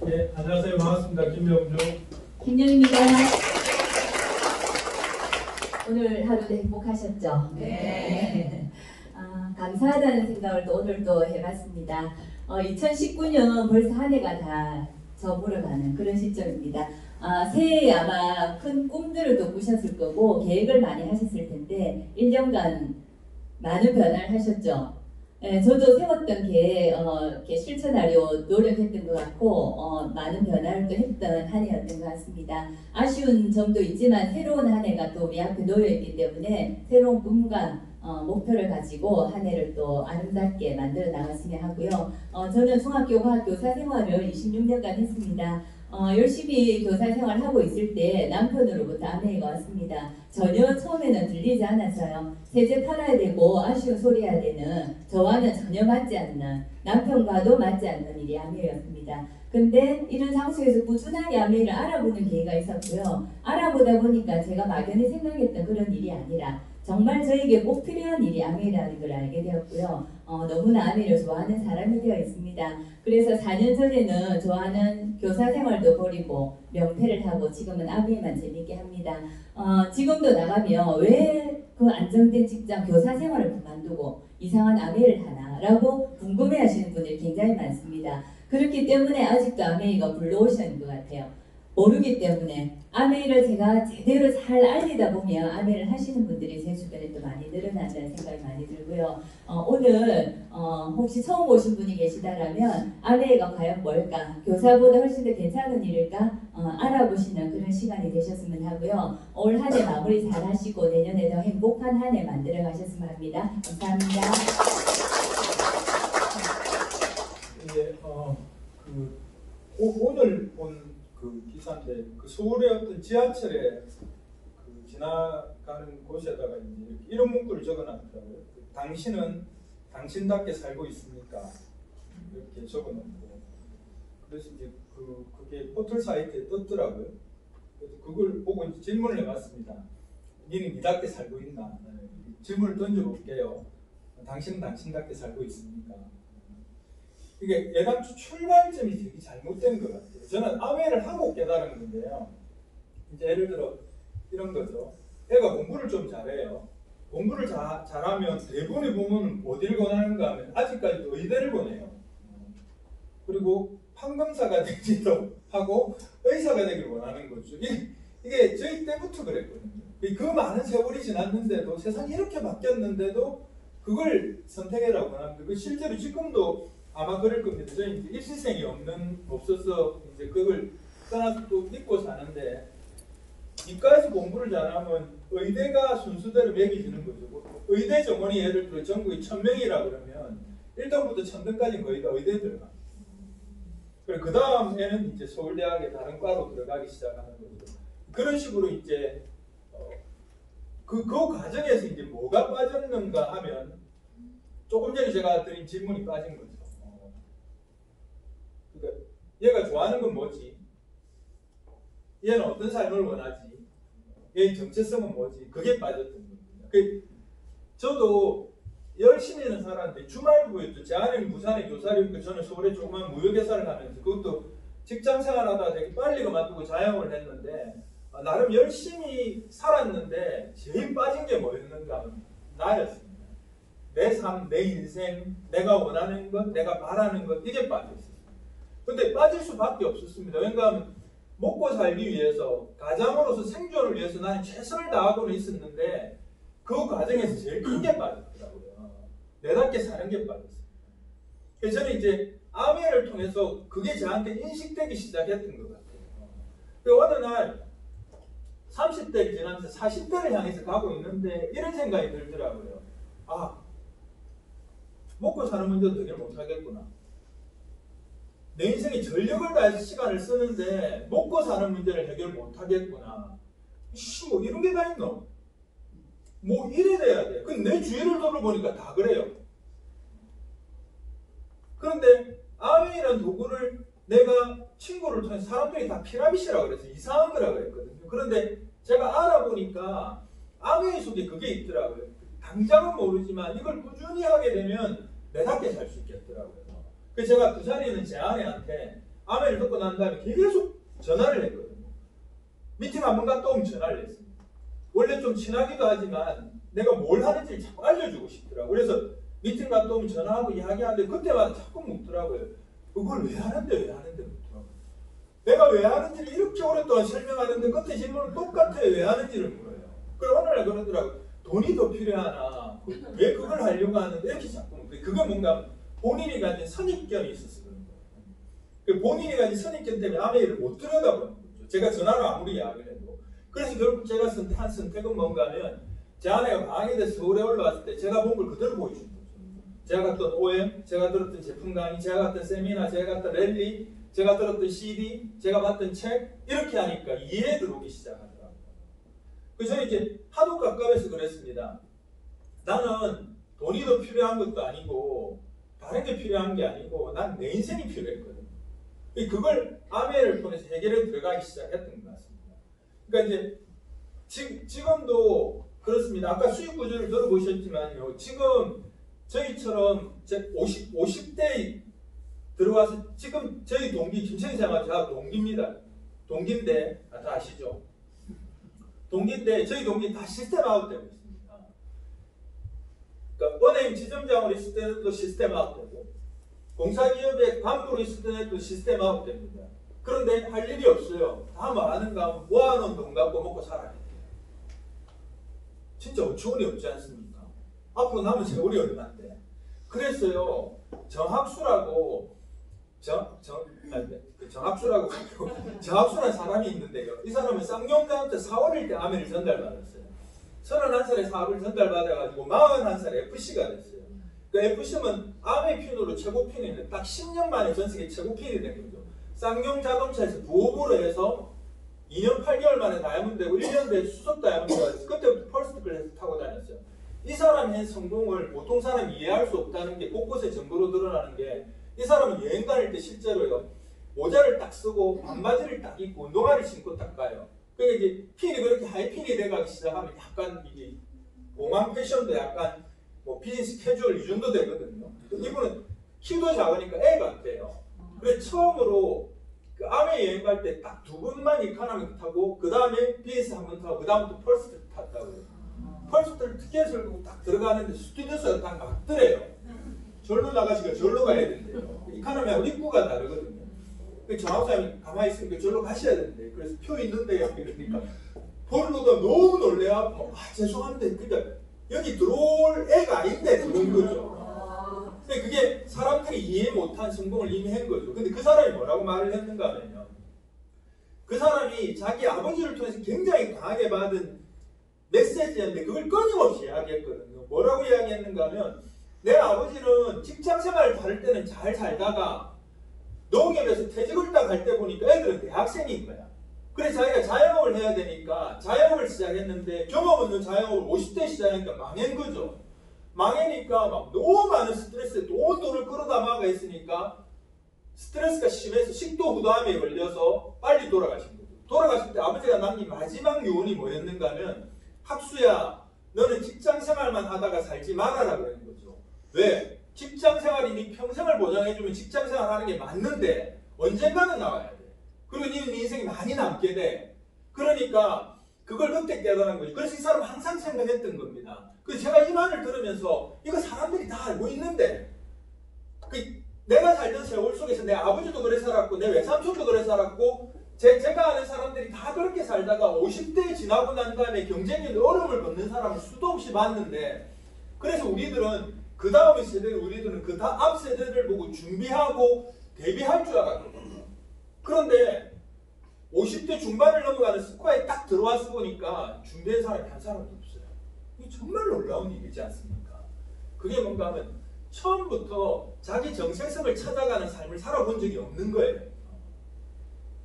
네, 안녕하세요. 반갑습니다. 김명주. 김영입니다. 오늘 하루도 행복하셨죠? 네. 감사하다는 생각을 또 오늘 또 해봤습니다. 2019년 벌써 한 해가 다 저물어가는 그런 시점입니다. 새해에 아마 큰 꿈들을 또 꾸셨을 거고 계획을 많이 하셨을 텐데 1년간 많은 변화를 하셨죠. 네, 저도 세웠던 계획 이렇게 실천하려 노력했던 것 같고 많은 변화를 또 했던 한 해였던 것 같습니다. 아쉬운 점도 있지만 새로운 한 해가 또 우리 앞에 놓여있기 때문에 새로운 꿈과 목표를 가지고 한 해를 또 아름답게 만들어 나갔으면 하고요. 저는 중학교 과학 교사 생활을 26년간 했습니다. 열심히 교사 생활하고 있을 때 남편으로부터 아내가 왔습니다. 전혀 처음에는 들리지 않았어요. 세제 팔아야 되고 아쉬운 소리 해야 되는 저와는 전혀 맞지 않는, 남편과도 맞지 않는 일이 아내였습니다. 근데 이런 장소에서 꾸준하게 아내를 알아보는 기회가 있었고요. 알아보다 보니까 제가 막연히 생각했던 그런 일이 아니라 정말 저에게 꼭 필요한 일이 아메이라는 걸 알게 되었고요. 너무나 아메이를 좋아하는 사람이 되어 있습니다. 그래서 4년 전에는 좋아하는 교사 생활도 버리고 명패를 하고 지금은 아메이만 재밌게 합니다. 지금도 나가면 왜 그 안정된 직장 교사 생활을 그만두고 이상한 아메이를 하나 라고 궁금해 하시는 분들이 굉장히 많습니다. 그렇기 때문에 아직도 아메이가 블루오션인 것 같아요. 모르기 때문에 아메이를 제가 제대로 잘 알리다 보면 아메이를 하시는 분들이 제 주변에 또 많이 늘어난다는 생각이 많이 들고요. 오늘 혹시 처음 오신 분이 계시다라면 아메이가 과연 뭘까? 교사보다 훨씬 더 괜찮은 일일까? 알아보시는 그런 시간이 되셨으면 하고요. 올 한 해 마무리 잘 하시고 내년에 더 행복한 한 해 만들어 가셨으면 합니다. 감사합니다. 예, 오늘 본 그 기사인데 그 서울의 어떤 지하철에 그 지나가는 곳에다가 이제 이런 문구를 적어놨더라고요. 당신은 당신답게 살고 있습니까? 이렇게 적어놓고 그래서 이제 그게 포털 사이트에 떴더라고요. 그래서 그걸 보고 이제 질문을 해봤습니다. 니는 니답게 살고 있나? 질문을 던져볼게요. 당신은 당신답게 살고 있습니까? 이게 애당초 출발점이 되게 잘못된 것 같아요. 저는 아메이를 하고 깨달은 건데요. 이제 예를 들어 이런 거죠. 애가 공부를 좀 잘해요. 공부를 잘하면 대부분의 부모는 어디를 권하는가 하면 아직까지도 의대를 권해요. 그리고 판검사가 되기도 하고 의사가 되기를 원하는 거죠. 이게 저희 때부터 그랬거든요. 그 많은 세월이 지났는데도 세상이 이렇게 바뀌었는데도 그걸 선택해라고 원합니다. 그 실제로 지금도 아마 그럴 겁니다. 저희 이제 입시생이 없어서 이제 그걸 떠나서 또 믿고 사는데 이과에서 공부를 잘하면 의대가 순수대로 매겨지는 거죠. 의대 정원이 예를 들어 전국에 1000명이라 그러면 1등부터 1000등까지 거의 다 의대에 들어가. 그리고 그 다음에는 이제 서울대학의 다른 과로 들어가기 시작하는 거죠. 그런 식으로 이제 그 과정에서 이제 뭐가 빠졌는가 하면 조금 전에 제가 드린 질문이 빠진 거죠. 그러니까 얘가 좋아하는 건 뭐지? 얘는 어떤 삶을 원하지? 얘의 정체성은 뭐지? 그게 빠졌던 겁니다. 저도 열심히는 살았는데 주말부에도 제 아내는 부산에 교사님고 저는 서울에 조그만 무역회사를 하면서 그것도 직장생활하다가 되게 빨리 그만두고 자영업을 했는데 나름 열심히 살았는데 제일 빠진 게 뭐였는가 하면 나였습니다. 내 삶, 내 인생, 내가 원하는 것, 내가 바라는 것 이게 빠졌어요. 근데 빠질 수밖에 없었습니다. 왜냐하면 먹고 살기 위해서 가장으로서 생존을 위해서 나는 최선을 다하고는 있었는데 그 과정에서 제일 큰 게 빠졌더라고요. 내답게 사는 게 빠졌어요. 그래서 저는 이제 아메를 통해서 그게 저한테 인식되기 시작했던 것 같아요. 그리고 어느 날 30대를 지나면서 40대를 향해서 가고 있는데 이런 생각이 들더라고요. 먹고 사는 문제도 해결 못하겠구나. 내 인생에 전력을 다해서 시간을 쓰는데 먹고 사는 문제를 해결 못하겠구나. 뭐 이런 게 다 있노? 뭐 이래 돼야 돼. 근데 내 주위를 돌아보니까 다 그래요. 그런데 아메이라는 도구를 내가 친구를 통해 사람들이 다 피라밋이라고 그래서 이상한 거라고 그랬거든요. 그런데 제가 알아보니까 아메이 속에 그게 있더라고요. 당장은 모르지만 이걸 꾸준히 하게 되면 내답게 살 수 있겠더라고요. 그래서 제가 그 자리에 있는 제 아내한테 아멘을 듣고 난 다음에 계속 전화를 했거든요. 미팅 한 번 갔다 오면 전화를 했습니다. 원래 좀 친하기도 하지만 내가 뭘 하는지 자꾸 알려주고 싶더라고요. 그래서 미팅 갔다 오면 전화하고 이야기하는데 그때마다 자꾸 묻더라고요. 그걸 왜 하는데 묻더라고요. 내가 왜 하는지를 이렇게 오랫동안 설명하는데 그때 질문은 똑같아요. 왜 하는지를 물어요. 그럼 어느 날 그러더라고요. 돈이 더 필요하나? 왜 그걸 하려고 하는데? 이렇게 자꾸 묻어요. 그건 뭔가 본인이 가진 선입견이 있어서 그런 거예요. 본인이 가진 선입견 때문에 아메이를 못 들여다보는 거죠. 제가 전화로 아무리 이야기를 해도. 그래서 결국 제가 한 선택은 뭔가 하면 제 아내가 방학에 대해서 서울에 올라왔을 때 제가 본 걸 그대로 보여준 거죠. 제가 갔던 OM, 제가 들었던 제품 강의, 제가 갔던 세미나, 제가 갔던 랠리, 제가 들었던 CD, 제가 봤던 책 이렇게 하니까 이해에 들어오기 시작하더라고요. 그래서 저는 이제 하도 깝깝해서 그랬습니다. 나는 돈이 더 필요한 것도 아니고 다른 게 필요한 게 아니고 난 내 인생이 필요했거든요. 그걸 아메를 통해서 해결해 들어가기 시작했던 것 같습니다. 그러니까 이제 지금도 그렇습니다. 아까 수익 구조를 들어보셨지만요. 지금 저희처럼 50대 들어와서 지금 저희 동기 김천생활 다 동기입니다. 동기인데 다 아시죠? 동기인데 저희 동기 다 시스템 아웃되고 있습니다. 그러니까 은행 지점장으로 있을 때도 시스템 아웃되고 공사기업의 간부로 있을 때도 시스템 아웃됩니다. 그런데 할 일이 없어요. 다 뭐 아는가 모아놓은 돈 갖고 먹고 살아야 돼요. 진짜 어처구니 없지 않습니까? 앞으로 남은 세월이 얼마인데. 그랬어요. 정학수라고 정학수라는 사람이 있는데요. 이 사람은 쌍용대한테 4월일 때 아메를 전달받았어요. 31살에 사업을 전달받아가지고 41살에 FC가 됐어요. 그 FC는 아메 핀으로 최고 핀인데 딱 10년 만에 전 세계 최고 핀이 된 거죠. 쌍용 자동차에서 부업으로 해서 2년 8개월 만에 다이아몬드 되고 1년 뒤에 수석 다이아몬드가 됐어요. 그때부터 펄스트 클래스 타고 다녔어요. 이 사람의 성공을 보통 사람이 이해할 수 없다는 게 곳곳에 증거로 드러나는 게 이 사람은 여행 다닐 때 실제로요. 모자를 딱 쓰고 반바지를 딱 입고 운동화를 신고 딱 가요. 그러니까 이제 핀이 그렇게 하이핀이 돼가기 시작하면 약간 이게 공항 패션도 약간 뭐 비즈니스 캐주얼 이 정도 되거든요. 이분은 키도 작으니까 애 같아요. 그래서 처음으로 그 아메 여행 갈 때 딱 2번만 이카노미 타고 그 다음에 비즈니스 한 번 타고 그 다음부터 펄스트 탔다고요. 펄스트를 티켓을 딱 들어가는데 스튜디오스가 딱 막더래요. 절로 나가시니까 절로 가야 된대요. 이카노미하고 입구가 다르거든요. 정학사님이 가만히 있으니까 절로 가셔야 된대. 그래서 표 있는데요. 이러니까 보르고도 너무 놀래갖고 죄송한데 그러니까 여기 들어올 애가 아닌데 그런 거죠. 근데 그게 사람들이 이해 못한 성공을 이미 한 거죠. 근데 그 사람이 뭐라고 말을 했는가 하면요. 그 사람이 자기 아버지를 통해서 굉장히 강하게 받은 메시지였는데 그걸 끊임없이 이야기했거든요. 뭐라고 이야기했는가 하면 내 아버지는 직장생활을 다닐 때는 잘 살다가 농협에서 퇴직을 딱 할 때 보니까 애들은 대학생인 거야. 그래서 자기가 자영업을 해야 되니까 자영업을 시작했는데 경험 없는 자영업을 50대 시작하니까 망한 거죠. 망하니까 막 너무 많은 스트레스에 돈을 끌어담아가 있으니까 스트레스가 심해서 식도 후담에 걸려서 빨리 돌아가신 거죠. 돌아가실 때 아버지가 남긴 마지막 요원이 뭐였는가 하면 학수야 너는 직장생활만 하다가 살지 말아라 그런 거죠. 왜? 직장생활이 네 평생을 보장해주면 직장생활 하는 게 맞는데 언젠가는 나와야 돼. 그리고 네 인생이 많이 남게 돼. 그러니까 그걸 그때 깨달은 거죠. 그래서 이 사람은 항상 생각했던 겁니다. 그래서 제가 이 말을 들으면서 이거 사람들이 다 알고 있는데 내가 살던 세월 속에서 내 아버지도 그래 살았고 내 외삼촌도 그래 살았고 제가 아는 사람들이 다 그렇게 살다가 50대 지나고 난 다음에 경제적인 어려움을 겪는 사람을 수도 없이 봤는데 그래서 우리들은 그 다음의 세대를 우리들은 그 앞 세대를 보고 준비하고 대비할 줄 알았거든요. 그런데 50대 중반을 넘어가는 스코어에 딱 들어와서 보니까 준비한 사람이 한 사람도 없어요. 이게 정말 놀라운 일이지 않습니까? 그게 뭔가 하면 처음부터 자기 정체성을 찾아가는 삶을 살아본 적이 없는 거예요.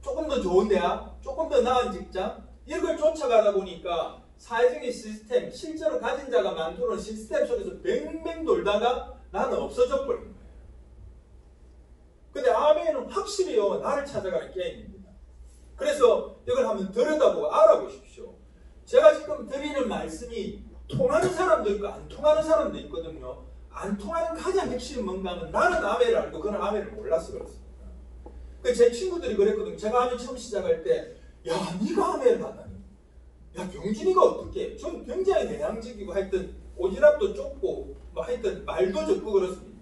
조금 더 좋은 대학, 조금 더 나은 직장 이걸 쫓아가다 보니까 사회적인 시스템, 실제로 가진 자가 만들어놓은 시스템 속에서 뱅뱅 돌다가 나는 없어져 버린 거예요. 근데 아멘은 확실히요 나를 찾아가는 게임입니다. 그래서 이걸 한번 들여다보고 알아보십시오. 제가 지금 드리는 말씀이 통하는 사람도 있고 안 통하는 사람도 있거든요. 안 통하는 가장 핵심은 뭔가 하면 나는 아멘을 알고 그는 아멘을 몰라서 그렇습니다. 그 제 친구들이 그랬거든요. 제가 아메 처음 시작할 때, 야, 네가 아메를 하다니. 야, 병진이가 어떻게? 전 굉장히 내향적이고 하여튼 오지랖도 좁고 뭐 하여튼 말도 적고 그렇습니다.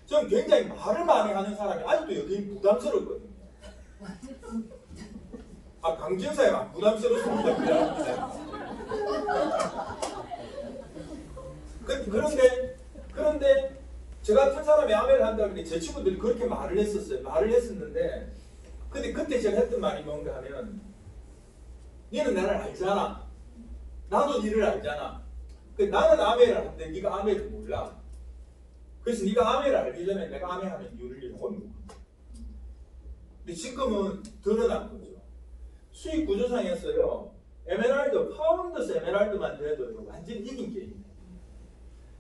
전 굉장히 말을 많이 하는 사람이 아직도 여기 부담스럽거든요. 아, 강진사가 안 부담스럽습니다. 그런데 저 같은 사람이 아메를 한다고 했는데 제 친구들이 그렇게 말을 했었어요. 말을 했었는데 근데 그때 제가 했던 말이 뭔가 하면 너는 나를 알잖아. 나도 너를 알잖아. 나는 아메를 하는데 네가 아메를 몰라. 그래서 네가 아메를 알기 전에 내가 아메 하면 이유를 못. 근데 지금은 드러난 거죠. 수익 구조상에서요. 에메랄드, 파운더스 에메랄드만 돼도 완전히 이긴 게임이에요.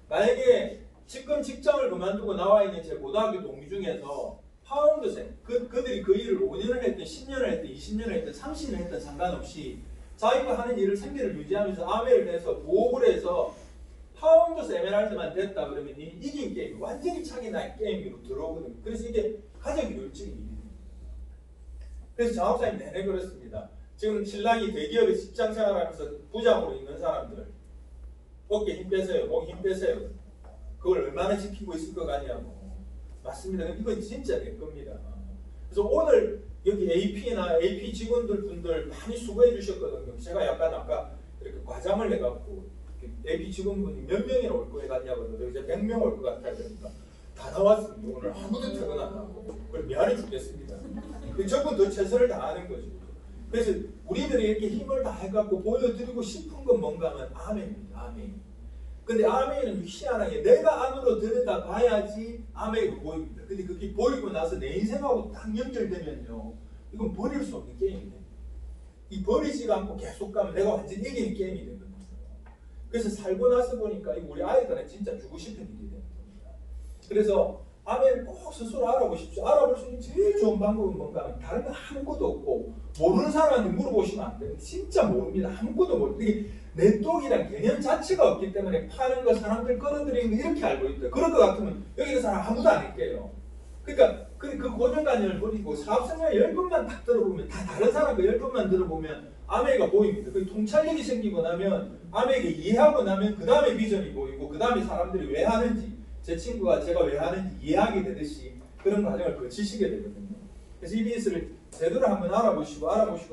만약에 지금 직장을 그만두고 나와 있는 제 고등학교 동기 중에서 파운드생, 그들이 그 일을 5년을 했든 10년을 했든 20년을 했든 30년을 했든 상관없이 자기가 하는 일을 생계를 유지하면서 아메를 해서 부업을 해서 파운드스 에메랄드만 됐다 그러면 이 이긴 게임, 완전히 차기 난 게임으로 들어오거든요. 그래서 이게 가장 효율적인 일입니다. 그래서 장업사님 내내 그렇습니다. 지금 신랑이 대기업에 직장 생활하면서 부장으로 있는 사람들 어깨 힘 빼세요, 목 힘 빼세요. 그걸 얼마나 지키고 있을 것 같냐고. 맞습니다. 이건 진짜 내 겁니다. 그래서 오늘 여기 AP나 AP 직원들 분들 많이 수고해 주셨거든요. 제가 약간 아까 이렇게 과장을 해갖고 AP 직원분이 몇 명이나 올 거 같냐고 이제 100명 올 것 같아요. 그러니까 다 나왔습니다. 오늘 아무도 퇴근 안 하고. 그걸 미안해 죽겠습니다. 저분 더 최선을 다하는 거죠. 그래서 우리들이 이렇게 힘을 다해갖고 보여드리고 싶은 건 뭔가 하면 아멘입니다. 아멘. 근데 아멘은 희한하게 내가 안으로 들여다 봐야지 아멘이 보입니다. 근데 그게 보이고 나서 내 인생하고 딱 연결되면요. 이건 버릴 수 없는 게임이 됩니다. 이 버리지가 않고 계속 가면 내가 완전히 이기는 게임이 되거든요. 그래서 살고 나서 보니까 우리 아이들은 진짜 주고 싶은 일이 되는 겁니다. 그래서 아멘을 꼭 스스로 알아보십시오. 알아볼 수 있는 제일 좋은 방법은 뭔가 하면 다른 건 아무것도 없고 모르는 사람한테 물어보시면 안 돼요. 진짜 모릅니다. 아무것도 모릅니다. 네트워크이란 개념 자체가 없기 때문에 파는 거, 사람들 끌어들이는 거 이렇게 알고 있다. 그럴 것 같으면 여기 있는 사람 아무도 안 할게요. 그러니까 그 고정관념을 버리고 사업생활 10번만 딱 들어보면 다 다른 사람 거 10번만 들어보면 아메가 보입니다. 그 통찰력이 생기고 나면 아메가 이해하고 나면 그 다음에 비전이 보이고 그 다음에 사람들이 왜 하는지 제 친구가 제가 왜 하는지 이해하게 되듯이 그런 과정을 거치시게 되거든요. 그래서 EBS를 제대로 한번 알아보시고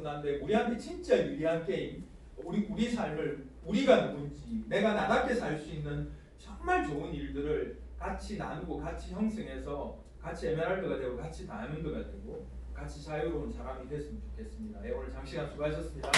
난데 우리한테 진짜 유리한 게임 우리 삶을 우리가 누군지 내가 나답게 살 수 있는 정말 좋은 일들을 같이 나누고 같이 형성해서 같이 에메랄드가 되고 같이 다이아몬드가 되고 같이 자유로운 사람이 됐으면 좋겠습니다. 오늘 장시간 수고하셨습니다.